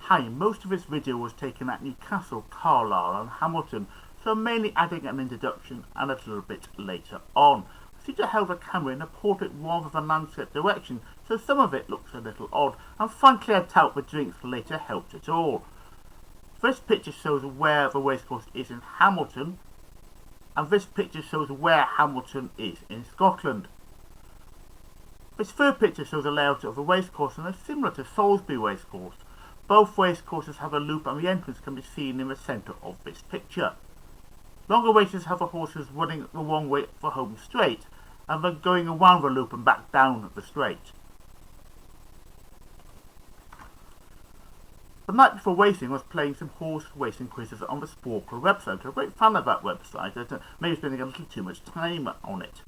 Hi, most of this video was taken at Newcastle, Carlisle and Hamilton, so I'm mainly adding an introduction and a little bit later on. I seem to hold the camera in a portrait rather than landscape direction, so some of it looks a little odd, and frankly I doubt the drinks later helped at all. This picture shows where the racecourse is in Hamilton, and this picture shows where Hamilton is in Scotland. This third picture shows the layout of the racecourse and is similar to Salisbury Racecourse. Both racecourses have a loop and the entrance can be seen in the centre of this picture. Longer races have the horses running the wrong way for home straight, and then going around the loop and back down the straight. The night before racing, I was playing some horse racing quizzes on the Sport Club website. I'm a great fan of that website, and maybe spending a little too much time on it.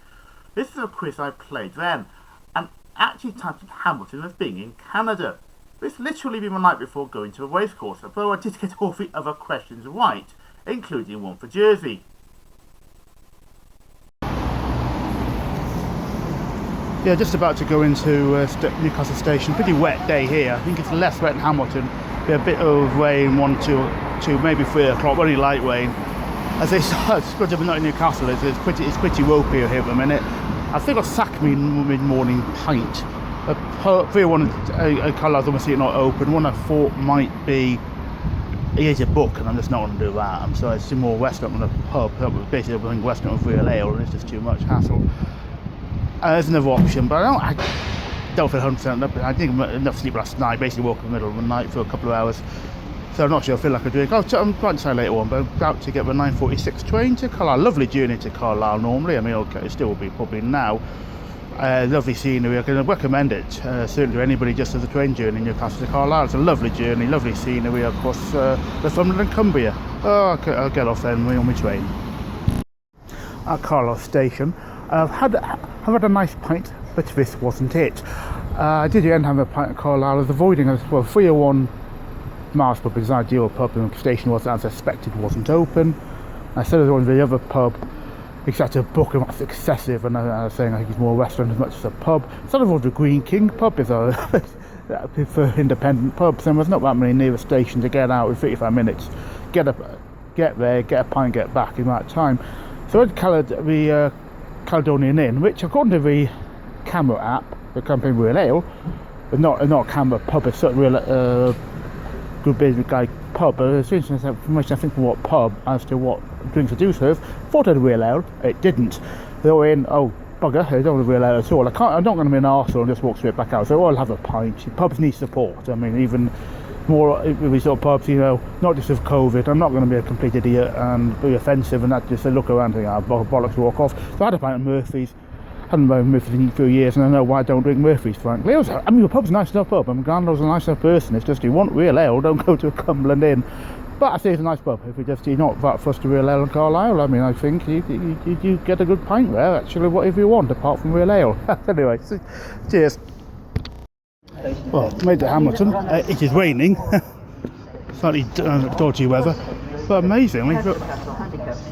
This is a quiz I played then, and actually touted Hamilton as being in Canada. This literally been the night before going to the racecourse, although I did get all the other questions right, including one for Jersey. Yeah, just about to go into Newcastle Station. Pretty wet day here. I think it's less wet in Hamilton. Be a bit of rain, 1, 2, maybe 3 o'clock, only light rain. As they start, it's good to be not in Newcastle. It's pretty ropey here at the minute. I think I'll sack me mid-morning pint. 3-1 Carlisle, obviously not open. One I thought might be here's a book, and I'm just not going to do that. So it's more Western than a pub. Basically, I'm going Western with real ale, and it's just too much hassle. There's another option, but I don't feel 100% up. I didn't get enough sleep last night. Basically, woke up in the middle of the night for a couple of hours, so I'm not sure I feel like I drink. I'm quite decide later on, but I'm about to get the 9:46 train to Carlisle. Lovely journey to Carlisle normally. I mean, okay, it still will be probably now. Lovely scenery. I can recommend it certainly to anybody just as a train journey Newcastle to Carlisle. It's a lovely journey, lovely scenery across Northumberland and Cumbria. Okay, I'll get off then on my train. At Carlisle Station, I've had a nice pint, but this wasn't it. I did end have a pint at Carlisle. I was avoiding 301 Mars pub is ideal pub, and the station was, as I suspected, wasn't open. I said I was the other pub. Except to book him, that's excessive, and I was saying I think it's more restaurant as much as a pub. Instead of the Green King pub is for independent pubs, and there's not that many near the station to get out in 35 minutes. Get there, get a pint, get back in that time. So I'd coloured the Caledonian Inn, which according to the camera app, the company Real Ale, but not a camera pub, it's sort of real good business guy pub, but as soon as information I think from what pub as to what drinks I do serve, thought I had a real ale, it didn't. They were in, oh bugger, I don't have a real ale at all. I'm not going to be an arsehole and just walk straight back out, so I'll have a pint. Pubs need support. I mean, even more with these sort of pubs, you know, not just with COVID, I'm not going to be a complete idiot and be offensive and that just a look around and think, bollocks, walk off. So I had a pint of Murphy's. Hadn't been Murphy's in a few years, and I know why I don't drink Murphy's, frankly. I mean, the pub's a nice enough pub. I mean, Granddad's a nice enough person. It's just you want real ale, don't go to a Cumberland Inn. But I say it's a nice pub. If you're not that fussed to real ale in Carlisle, I mean, I think you get a good pint there, actually, whatever you want, apart from real ale. Anyway, cheers. Well, made to Hamilton. It is raining. Slightly dodgy weather, but amazing. I mean, look,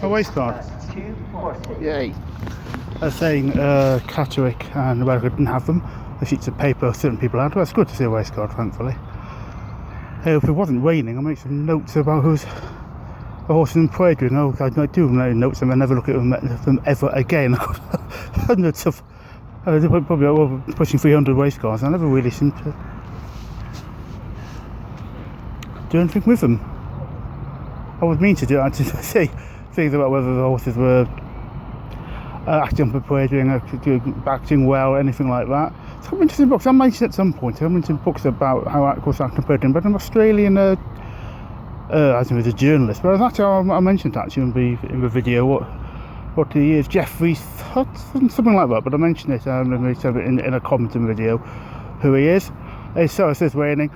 a waste card. Yay. I was saying Catterick and America didn't have them. The sheets of paper certain people had. Well, it's good to see a race card, thankfully. If it wasn't raining, I'll make some notes about who's a horse in parade with. No, I might do notes and I'll never look at them ever again. Hundreds of, probably pushing 300 race cars. I never really seem to do anything with them. I would mean to do it. I just say things about whether the horses were acting on parade, acting well, anything like that. Some interesting books. I mentioned at some point. I'm into books about how horses act on parade, but an Australian, I don't know, he's a journalist, but I mentioned actually in the video what he is, Jeffrey Hudson, something like that. But I mentioned it in a comment in the video who he is. So it says raining.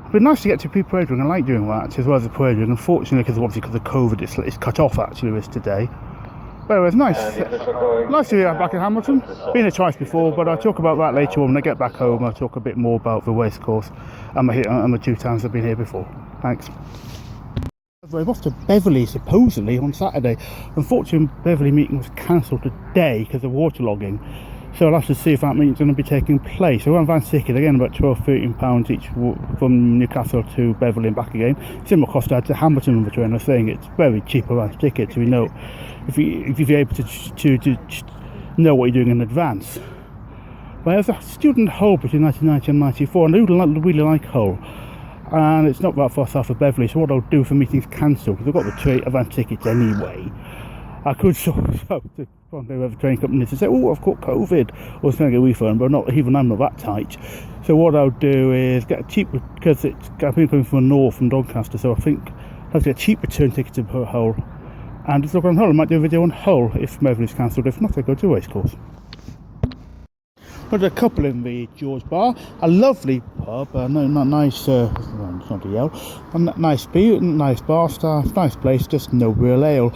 It'd be nice to get to pre-parade ring. I like doing that as well as the parade ring. Unfortunately, because of COVID, it's cut off actually this today. But it was nice. Nice to be back in Hamilton. Been here twice before, but I'll talk about that later on when I get back home. I'll talk a bit more about the racecourse and the 2 times I've been here before. Thanks. I'm off to Beverley supposedly on Saturday. Unfortunately, Beverley meeting was cancelled today because of waterlogging. So I'll have to see if that meeting's going to be taking place. So one van ticket again, about £12–13 each from Newcastle to Beverley and back again. Similar cost to Hamilton on the train. I was saying it's very cheap van tickets. We know if you're able to know what you're doing in advance. But as a student Hull between 1990 and 94, and I do really like Hull. And it's not that far south of Beverley, so what I'll do for meetings cancelled, because I've got the van tickets anyway, I could sort of contact the train company to say, oh, I've caught COVID, or trying to get a refund, but not even I'm not that tight. So what I'll do is get a cheap, because I've been coming from the north, from Doncaster, so I think I'll get a cheap return ticket to Hull. And if I go on Hull, I might do a video on Hull if Beverley's cancelled. If not, I go to Racecourse. Got a couple in the George Bar, a lovely pub, nice, it's not a yell, a nice bar staff, nice place, just no real ale.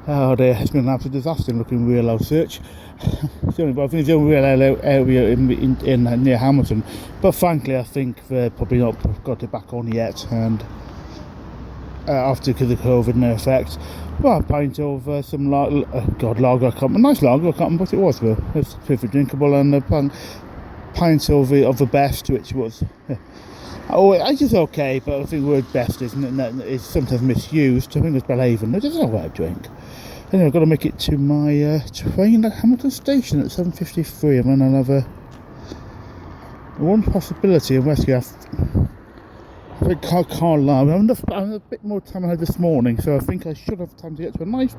Oh dear, it's been an absolute disaster looking real ale search. I think it's the only real ale area in near Hamilton, but frankly I think they've probably not got it back on yet, and after because of COVID no effect. Well, a pint of some lager, a nice lager, I can't remember what it was, though. It's perfectly drinkable, and a pint of the best, which was, it's just okay, but I think the word best is sometimes misused. I think it's Belhaven, it's just a right drink. Anyway, I've got to make it to my train at Hamilton Station at 7:53, and then I'll have one possibility, unless you have I think Carlisle. I have a bit more time I had this morning, so I think I should have time to get to a nice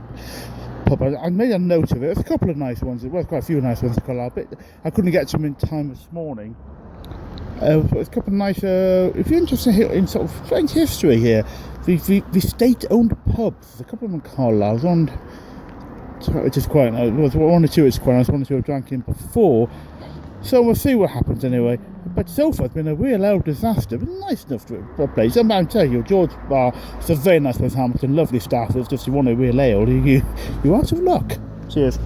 pub. I made a note of it. There's a couple of nice ones. There were quite a few nice ones in Carlisle, but I couldn't get to them in time this morning. There's a couple of nice. If you're interested in sort of French history here, the state-owned pubs. There's a couple of them in Carlisle. Which is quite. One or two is quite nice. One or two I've drank in before. So we'll see what happens anyway. But so far it's been a real old disaster. But nice enough to a place. I'm telling you, George Bar, it's a very nice place, Hamilton, lovely staff. It's just you want a real ale, you're out of luck. Cheers.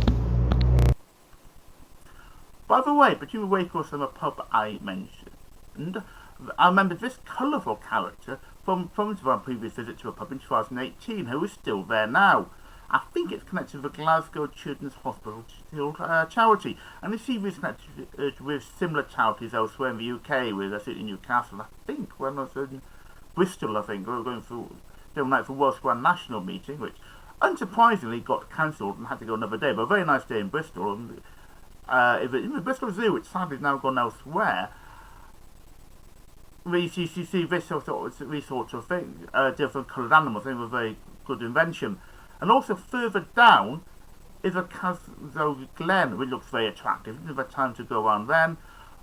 By the way, between Racecourse and the pub I mentioned, I remember this colourful character from our previous visit to a pub in 2018 who is still there now. I think it's connected with the Glasgow Children's Hospital charity, and you see this connected with similar charities elsewhere in the UK, with I think in Newcastle. I think when I was in Bristol, we were going through the night for World Square National meeting, which unsurprisingly got cancelled and had to go another day. But a very nice day in Bristol, and in the Bristol Zoo, which sadly has now gone elsewhere. We see this sort of thing, different coloured animals. They were a very good invention. And also further down is a Castle Glen, which looks very attractive. Didn't have time to go around then.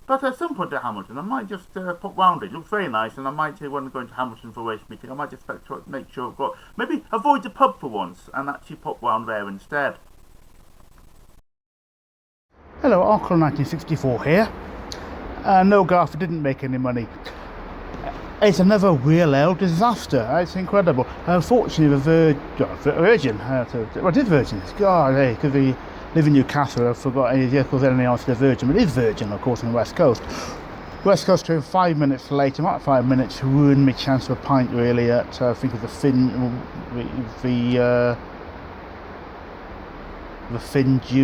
But at some point at Hamilton, I might just pop round it. It looks very nice, and I might, when I'm going to Hamilton for a race meeting, I might just make sure I've got, maybe avoid the pub for once, and actually pop round there instead. Hello, Arkle 1964 here. No, Garth didn't make any money. It's another real ale disaster. It's incredible. Unfortunately, the Virgin, what is Virgin? God, because they live in Newcastle, I forgot any vehicles anything else to Virgin, but it is Virgin, of course, on the West Coast. West Coast train 5 minutes late, about 5 minutes, ruined me chance of a pint really at, I think, the Finn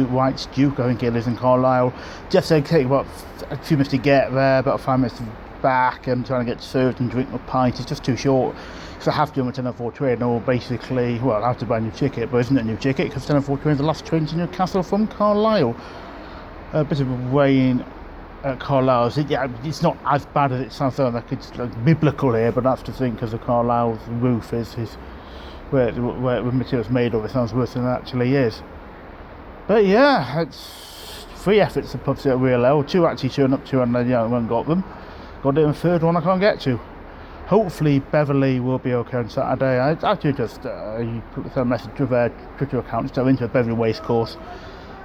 White's Duke, I think it is in Carlisle. Just take about a few minutes to get there, about 5 minutes back, and trying to get served and drink my pint. It's just too short. So I have to do a 10:04 train, or basically, well, I have to buy a new ticket, but isn't it a new ticket? Because 10:04 train is the last train to Newcastle from Carlisle. A bit of rain at Carlisle. It's not as bad as it sounds like it's like biblical here, but that's the thing, because the Carlisle's roof is where the material's made of. It sounds worse than it actually is. But yeah, it's 3 efforts to pubs at real low. 2 actually turned up to, and I haven't got them. Got it, and 3rd one I can't get to. Hopefully Beverley will be okay on Saturday. I actually just put a message to their Twitter account, just into a Beverley Racecourse.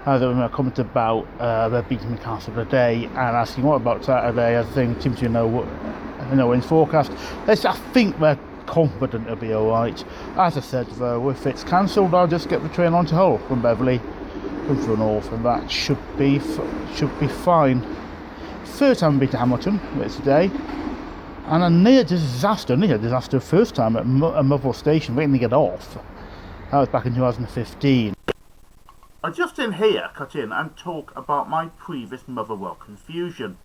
I commented about their beating Newcastle today, and asking what about Saturday. I think seems to know in forecast. I think they're confident it'll be alright. As I said though, if it's cancelled, I'll just get the train on to Hull from Beverley, from the north, and that should be fine. 3rd time I've been to Hamilton today, and a near disaster first time at Motherwell Station, waiting to get off. That was back in 2015. I just in here cut in and talk about my previous Motherwell confusion.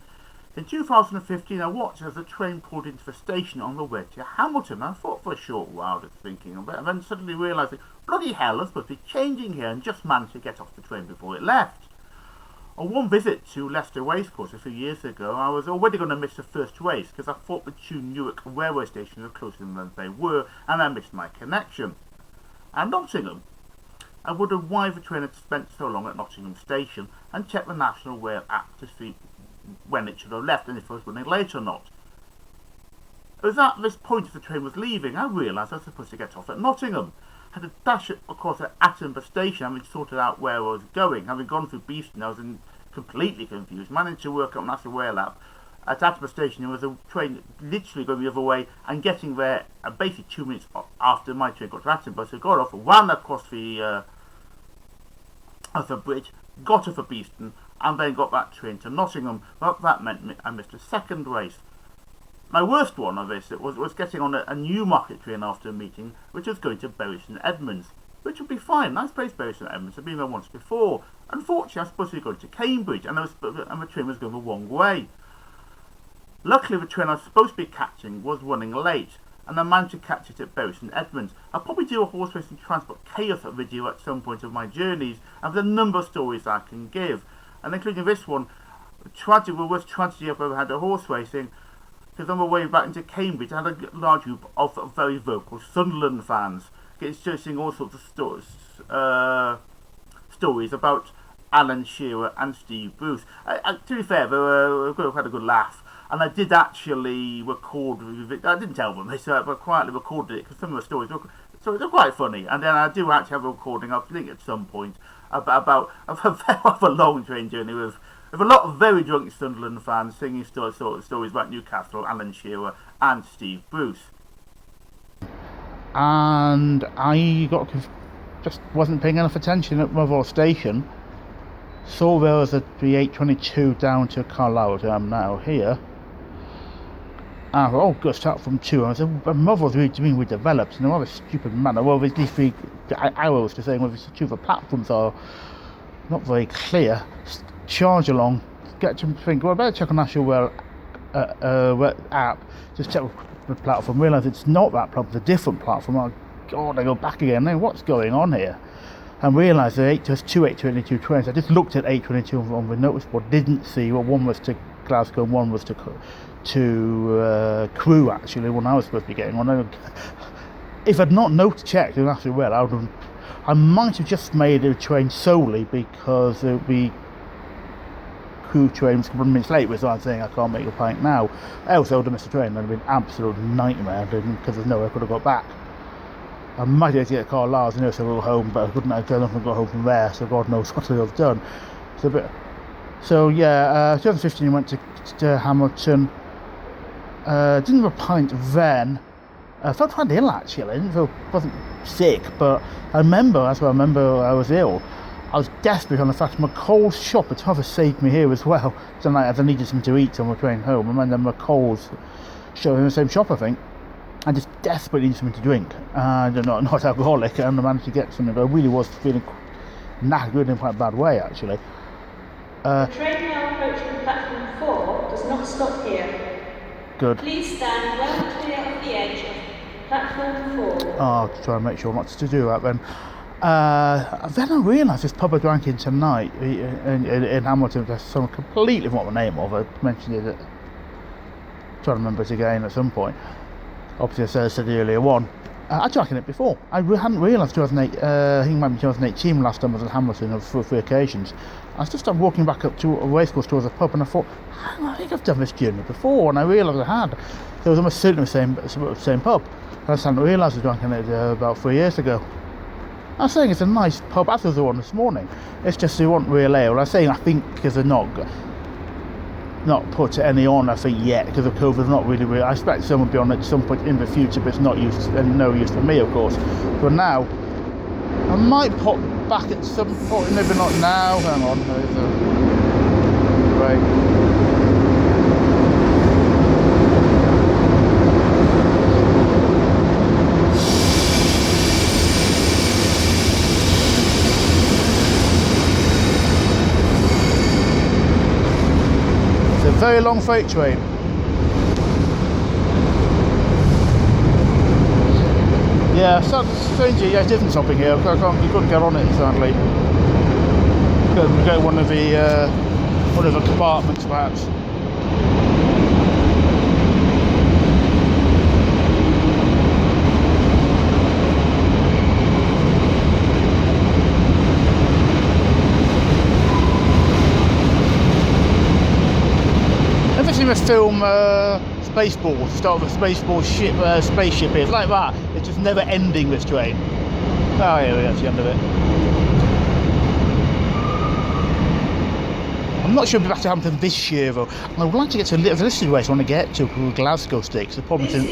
In 2015 I watched as the train pulled into the station on the way to Hamilton. I thought for a short while just thinking of it, and then suddenly realising, bloody hell, I'm supposed to be changing here, and just managed to get off the train before it left. On one visit to Leicester Racecourse a few years ago, I was already going to miss the first race because I thought the two Newark railway stations were closer than they were, and I missed my connection. And Nottingham, I would have why the train had spent so long at Nottingham Station and checked the National Rail app to see when it should have left and if it was running late or not. It was at this point as the train was leaving I realised I was supposed to get off at Nottingham. I had to dash across at Attenborough Station, having sorted out where I was going. Having gone through Beeston, I was completely confused. Managed to work up National Rail app at Attenborough Station. There was a train literally going the other way and getting there basically 2 minutes after my train got to Attenborough. So I got off, ran across the bridge, got off at Beeston, and then got that train to Nottingham. Well, that meant I missed a second race. My worst one of this was getting on a Newmarket train after a meeting, which was going to Bury St Edmunds, which would be fine. Nice place, Bury St Edmunds. I've been there once before. Unfortunately, I was supposed to be going to Cambridge, and the train was going the wrong way. Luckily, the train I was supposed to be catching was running late, and I managed to catch it at Bury St Edmunds. I'll probably do a horse racing transport chaos video at some point of my journeys, and there's a number of stories I can give, and including this one, the worst tragedy I've ever had at horse racing. Because on my way back into Cambridge, I had a large group of very vocal Sunderland fans singing all sorts of stories about Alan Shearer and Steve Bruce. To be fair, we had a good laugh, and I did actually record. I didn't tell them this, but I quietly recorded it because some of the stories they're quite funny. And then I do actually have a recording. I'll link at some point about a long train journey with a lot of very drunk Sunderland fans singing stories about Newcastle, Alan Shearer and Steve Bruce. And I just wasn't paying enough attention at Motherwell Station. Saw there was the 822 down to Carlisle, where I am now here. And I thought, good start from 2. I said, Motherwell's really being redeveloped in a rather stupid manner. Well, there's these 3 arrows to saying, well, the 2 of the platforms are not very clear. Charge along, get to think, well, I better check on National Rail app, just check the platform, realise it's not that platform, it's a different platform. Oh God, I go back again, then what's going on here? And realised there's 2 822 trains. I just looked at 822 on the notice board, didn't see, well, one was to Glasgow and one was to Crewe, actually, when I was supposed to be getting on. If I'd not checked the National Rail, I might have just made a train solely because it would be Crewe trains a couple of minutes late, which I'm saying I can't make a pint now. Else I would have missed the train, and it would have been an absolute nightmare because there's no way I could have got back. I might have to get Carlisle and so I go home, but I couldn't have done nothing, got home from there, so God knows what I would have done. So yeah, 2015 went to Hamilton. Didn't have a pint then. I felt quite ill actually. Wasn't sick, but I remember I was ill. I was desperate on the fact McCall's shop had rather saved me here as well tonight, as I needed something to eat on my train home. And then McCall's shop in the same shop, I think. I just desperately needed something to drink. I'm not alcoholic, and I managed to get something. But I really was feeling knackered in quite a bad way, actually. The train now approaching platform 4 does not stop here. Good. Please stand well clear of the edge of platform 4. Oh, I'll try and make sure not to do that then. Then I realised this pub I drank in tonight in Hamilton, there's some completely forgot the name of. I mentioned it, trying to remember it again at some point. Obviously, as I said earlier on, I drank in it before. I hadn't realised 2008, I think it might be 2018 last time I was at Hamilton for 3 occasions. I just started walking back up to a racecourse towards a pub, and I thought, I think I've done this journey before, and I realised I had. So it was almost certainly the same pub. And I hadn't realised I drank in it about 3 years ago. I was saying it's a nice pub, as was the one this morning. It's just they want real ale. I was saying I think because they're not put any on, I think, yet, because of COVID, not really real. I expect some will be on at some point in the future, but it's not used, and no use for me, of course. But now, I might pop back at some point, maybe not now. Hang on, there's a right. very long freight train. Yeah, strangely, yeah, it isn't stopping here. You couldn't get on it, sadly. Couldn't go one of the compartments, perhaps. Ever seen the film Spaceballs? The start of a spaceship is like that. It's just never ending, this train. Oh, here we go, that's the end of it. I'm not sure it'll be back to Hamilton this year though. I would like to get to the listed race I want to get to Glasgow Stakes. The problem is an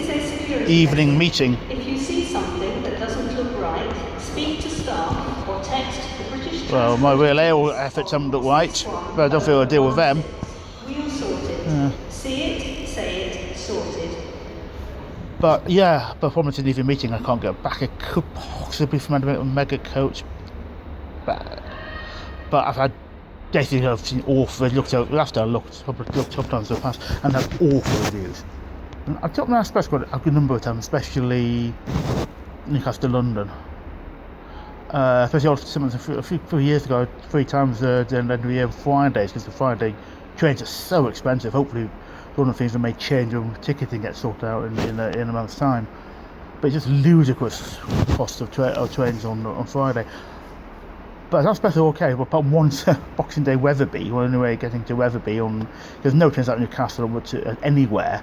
evening meeting. If you see something that doesn't look right, speak to staff or text the British. Well, my real ale efforts haven't looked right, but I don't feel I'll deal with them. Wheel sorted. See it, say it, sorted. But yeah, but from an evening meeting I can't get back. I could possibly find a mega coach, but I've had basically I've seen awful. Last time I looked sometimes in the past and had awful reviews. And I've talked about Express a good number of times, especially Newcastle, London. Especially a few years ago, 3 times the end of the year Fridays, because the Friday trains are so expensive. Hopefully, one of the things that may change when ticketing gets sorted out in a month's time. But it's just ludicrous cost of trains on Friday. But that's better, okay. But once Boxing Day Wetherby, or anyway, getting to Wetherby there's no trains out of Newcastle or anywhere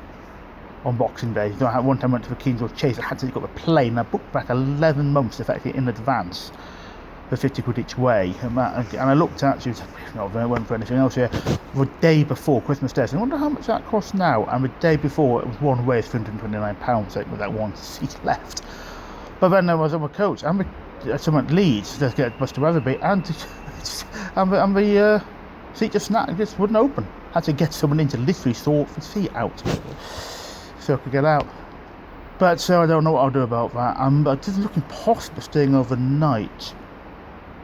on Boxing Day. You know, one time I went to the Kingswood Chase, I had to go the plane. I booked back 11 months effectively in advance for 50 quid each way. And I looked at it, I went for anything else here, the day before Christmas Day. So I wonder how much that costs now. And the day before, it was one way, it's £329, with that one seat left. But then I was on my coach, and someone at Leeds to get bus to Wetherby, and the seat just wouldn't open. Had to get someone in to literally sort the seat out so I could get out. But so I don't know what I'll do about that. I'm just looking possible staying overnight.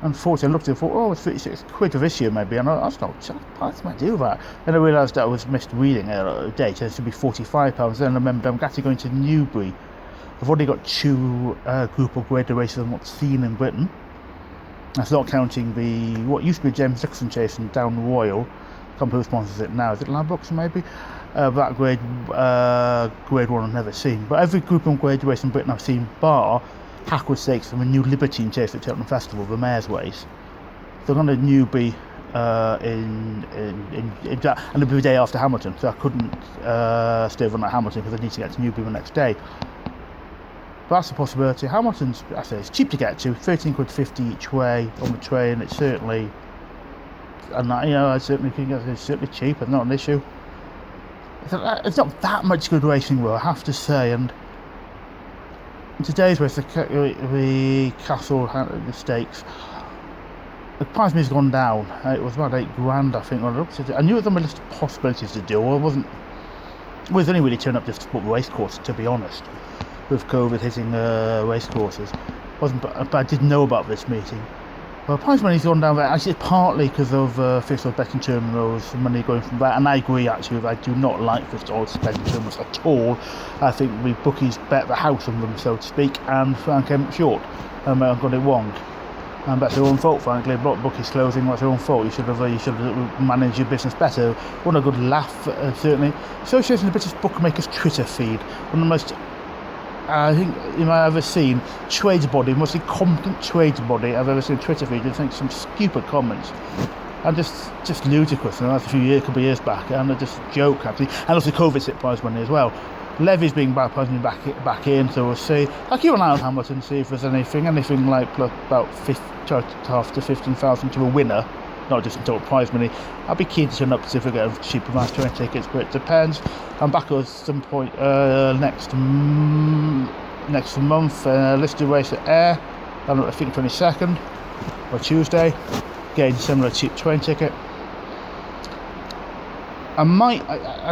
Unfortunately, I looked at it and thought, oh, it's 36 quid for this year maybe, and I might do that. Then I realised that I was misreading a date, so it should be £45. Then I remembered I'm actually going to Newbury. I've already got 2 group upgraded races I've not seen in Britain. That's not counting what used to be James Dixon Chase and Down Royal. I can't remember who sponsors it now. Is it Ladbrokes maybe? That grade 1 I've never seen. But every group upgraded race in Britain I've seen, bar Hackwood Stakes from a New Libertine Chase at Cheltenham Festival, the Mayor's Race. So I'm going to Newbury and it'll be the day after Hamilton. So I couldn't stay overnight at Hamilton because I need to get to Newbury the next day. That's a possibility. Hamilton's, I say, it's cheap to get to, 13 quid 50 each way on the train. It's certainly, and I certainly think it's certainly cheap. It's not an issue. It's not that much good racing, though, I have to say. And in today's race, the Castle Stakes, the prize money's gone down. It was about £8,000, I think. When I looked at it, I knew it was on my list of possibilities to do. I wasn't. It was only really turned up just to book the racecourse, to be honest. With COVID hitting racecourses, but I didn't know about this meeting. Well, prize money's gone down there. Actually, partly because of fixed odds betting terminals, money going from that. And I agree, actually, I do not like fixed odds betting terminals at all. I think the bookies bet the house on them, so to speak, and came up short. I got it wrong. And that's their own fault, frankly. Bookies closing, that's their own fault. You should have managed your business better. What a good laugh, certainly. Association of British Bookmakers Twitter feed, one of the most, I think you might have ever seen trades body, most incompetent trades body I've ever seen Twitter feed. I think some stupid comments and just ludicrous. And that's a couple of years back, and just a joke actually. And also COVID hit prize money as well. Levy's being prize money back in, so we'll see. I'll keep an eye on Hamilton, see if there's anything like about 12 to 15,000 to a winner. Not just in total prize money. I'll be keen to turn up to see if we get cheaper mass train tickets, but it depends. I'm back at some point next month. Listed race at Ayr, I think 22nd or Tuesday. Getting similar cheap train ticket. I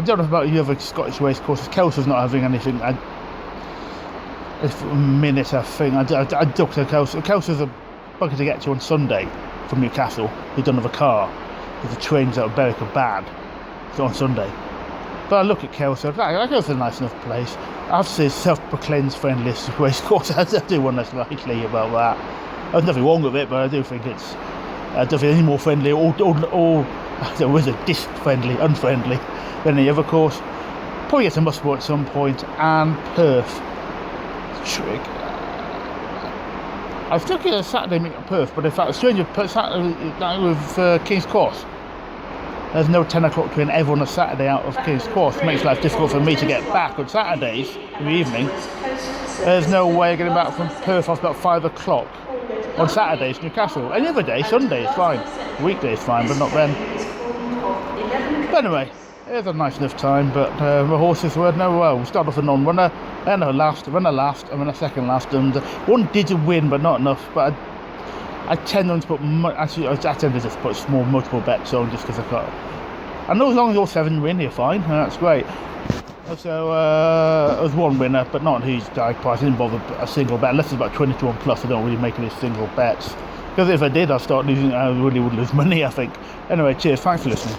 don't know about the other Scottish race courses. Kelso's not having anything. I think. I ducked to Kelso. Kelso's a bugger to get to on Sunday from Newcastle. You don't have a car. The trains out of Berwick are bad on Sunday. But I look at Kelso, that was a nice enough place. I have to say, it's self-proclaimed friendliest racecourse. I do want to slightly about that. There's nothing wrong with it, but I do think it's definitely any more friendly, or there was a dis-friendly, unfriendly than any other course. Probably get to Musselburgh at some point, and Perth. I was thinking of Saturday meeting at Perth, but in fact, it's strange with King's Cross. There's no 10 o'clock train ever on a Saturday out of King's Cross. It makes life difficult for me to get back on Saturdays in the evening. There's no way of getting back from Perth after about 5 o'clock on Saturdays to Newcastle. Any other day, Sunday is fine. Weekday is fine, but not then. But anyway, it was a nice enough time, but the horses were we started off a non-runner, then a runner last, and then a second last, and one did win, but not enough. But I tend to put I tend to just put small multiple bets on just because I got. I know as long as all 7 win, you're fine. That's great. So it was one winner, but not a huge die price. I didn't bother a single bet unless it's about 22 plus. I don't really make any single bets because if I did, I'd start losing. I really would lose money, I think. Anyway, cheers. Thanks for listening.